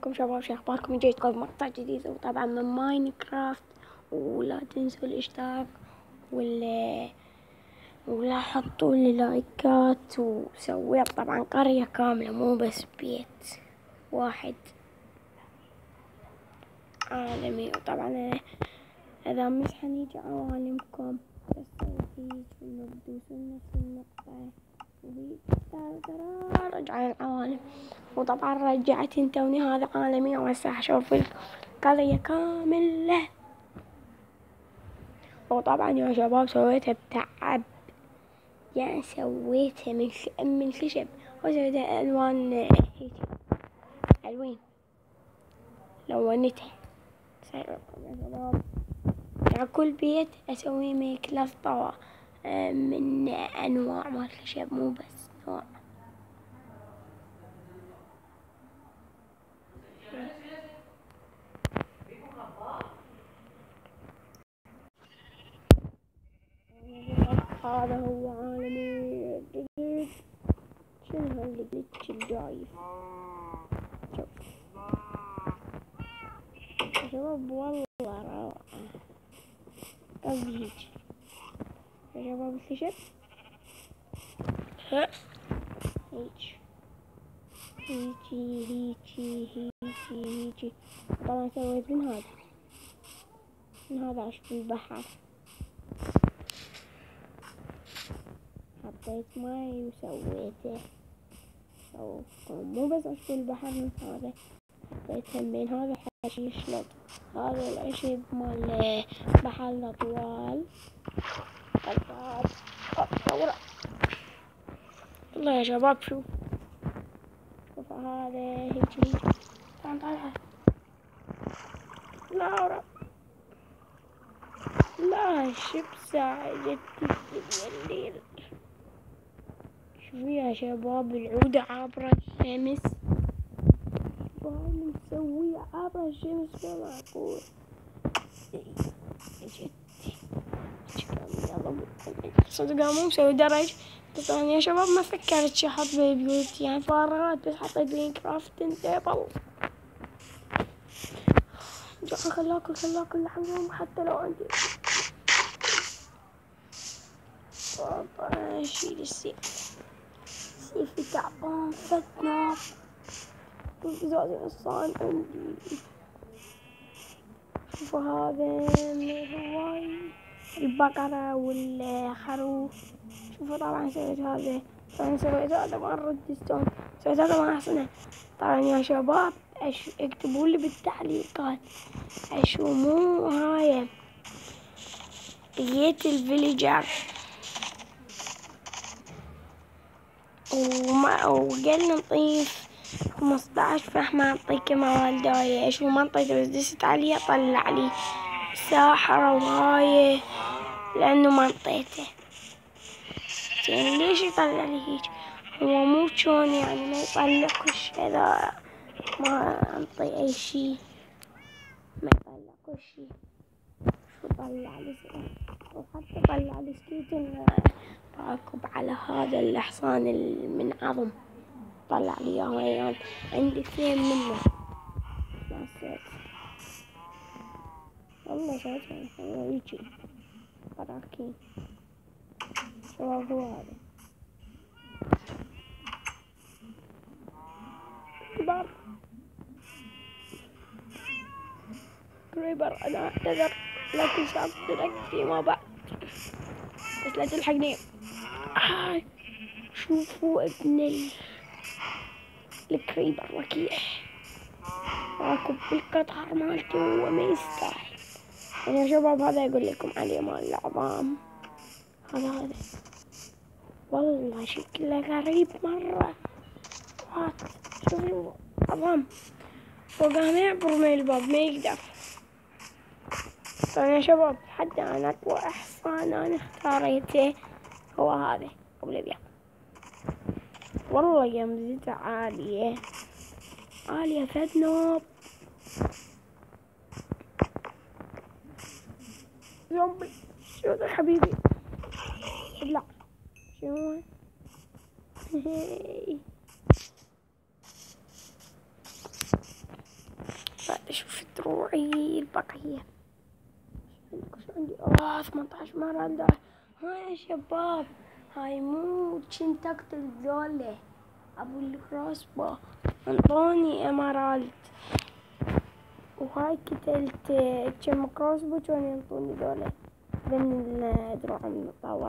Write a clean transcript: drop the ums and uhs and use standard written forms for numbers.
شلونكم شباب؟ شو اخباركم؟ جيتكم بمقطع جديد وطبعا من ماينكرافت. ولا تنسوا الاشتراك ولا حطوا لي لايكات وسويت طبعا قرية كاملة مو بس بيت واحد عالمي. وطبعا اذا مش حنيجي عوالمكم تسوي هيك انه تدوسون نفس النقطة وهي رجع العوالم. وطبعا رجعت انتوني هذا عالمي وهسه اشوف القرية كاملة. وطبعا يا شباب سويتها بتعب، يعني سويتها من خشب وسويتها الوان هيك الوين لونتها. يا شباب يعني كل بيت اسوي ميك لفظة من انواع مال الخشب مو بس نوع. هذا هو عالمي الجديد. شنو هالجلتش الجايف؟ شوف يا شباب والله روعة. قصدي هيج يا شباب الخشب هيجي. طبعا سويت من هذا عشب البحر، حطيت ماي وسويته. مو بس عشب البحر، من هذا حطيت من هذا حشيش لط، هذا العشب مال بحر الأطوال. والله يا شباب شوف هذا هيجي. طلع لا شب ساعدتك بالليل. شوفوا يا شباب العودة عبر الشمس، مسوية عبر الشمس ما معقول. صدق مو مسوي درج. بس انا يا شباب ما فكرت شي احط بالبيوت، يعني فراغات، بس حطيت ماينكرافت تيبل. خلاكل لحم حتى لو عندي. طبعا اشيل السيف، سيفي تعبان فتنا والقزاز نصان عندي. شوفوا هذا من هواي البقرة والخروف. شوفوا طبعا سويت هذا مع الردستون، سويت هذا مع حسنة. طبعا يا شباب اكتبوا لي بالتعليقات اشو مو هاي لقيت الفيليجر وقلنا نضيف 15 فحمة. اعطيك مع والداي اشو ما انطيته، بس دست عليه طلع لي ساحرة وهاي لانه ما انطيته. يعني ليش يطلع لي هيك؟ هو مو شون يعني ما يطلع كل شي اذا ما انطي اي شي، ما يطلع كل شي. شو طلع لي وحتى طلع لي سكيتن راكب على هذا الحصان من عظم، طلع لي اياه. يعني عندي اثنين منه نسيت والله شايفه يجي براكين. شباب هو هذا كريبر. انا اعتذر لكن سأصدرك فيما بعد، بس لا تلحقني. شوفوا ابن الكريبر وكيح راكب بالقطار مالته وما يستاهل. يا شباب هذا يقول لكم عليه مال العظام. هذا والله شكله غريب مرة. شوفوا عظام وقام يعبر من الباب ما يقدر. طبعا يا شباب حتى انا اقوى حصان انا اختاريته هو هذا ابو الابيض. والله يمزته عالية فدنوب زومبي. شو ذا حبيبي؟ لا شو اشوف دروعي البقية. شو عندي 18 مرة ده. هاي يا شباب، هاي مو كنت اقتل ذولا ابو الكروسبو، انطوني امارالد، وهاي قتلت كم كروسبو كانوا ينطوني ذولا من الدروع من الطاولة.